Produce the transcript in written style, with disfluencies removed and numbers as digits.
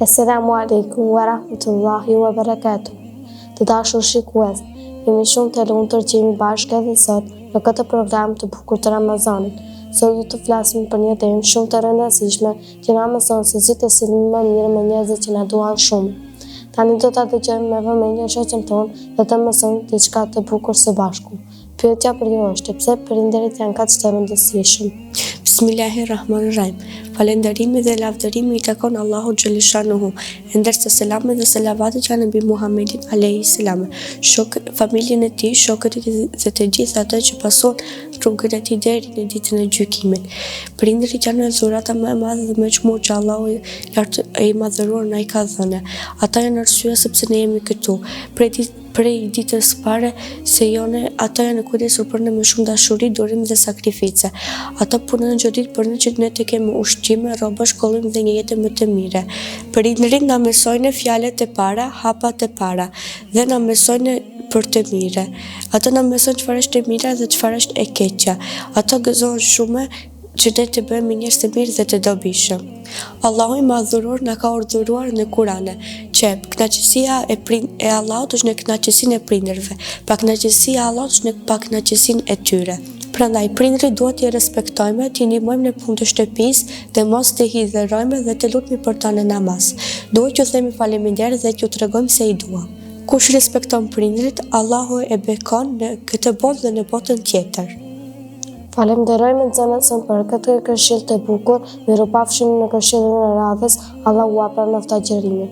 Assalamu alaikum wa rahmatullahi wa barakatuh. Të dashur shikues, jemi shumë të lumtur që jemi bashkë edhe sot në këtë program të bukur të Ramazanit. Sot do të flasim për një temë shumë të rëndësishme që na mëson se si të silemi më mirë me njerëzit që na duan shumë. Tani do ta dëgjojmë me vëmendje shoqën tonë dhe të mësojmë diçka të bukur së bashku. Pyetja për ju është: pse prindërit janë kaq të rëndësishëm? Bismillahirrahmanirrahim. Falënderimi dhe lavdërimi i takon Allahu xhaleshanuhu, ndërsa selamet dhe selavatet janë mbi Muhamedit alayhis salam, familjen e tij, shokët e tij dhe të gjithë ata që pason rrugën e tij deri në ditën e gjykimit. Prindërit janë dhurata më e madhe dhe më e çmuar që Allahu i madhëruar na i ka dhënë. Ata janë arsyeja sepse ne jemi këtu. Prej ditës pare se jone, ata janë kujdesur për ne me shumë dashuri, durim dhe sakrifice. Ata punojnë çdo ditë për ne që ne të kemi ushqime, rroba, shkollim dhe një jetë më të mire. Prindërit na mësojnë fjalët e para, hapat e para dhe na mësojnë për të mire. Ata na mësojnë çfarë është e mira dhe çfarë është e keqja. Ata gëzojnë shumë që ne të bëhemi njerëz të mirë dhe të dobishëm. Allahu i madhëruar na ka urdhëruar në Kurane që kënaqësia e Allahut është në kënaqësinë e prindërve, pa kënaqësia e Allahut është në pakënaqësinë e tyre. Prandaj prindërit duhet t'i respektojmë, t'i ndihmojmë në punë të shtëpisë dhe mos t'i hidherojmë dhe të lutemi për ta në namaz. Duhet t'ju themi faleminderit dhe t'ju tregojmë se i duam. Kush respekton prindërit, Allahu e bekon në këtë botë dhe në botën tjetër. Falenderojmë nxënësin për këtë këshill të bukur. Mirupafshim në këshillin e radhës. Allahu ua pranoftë agjërimin.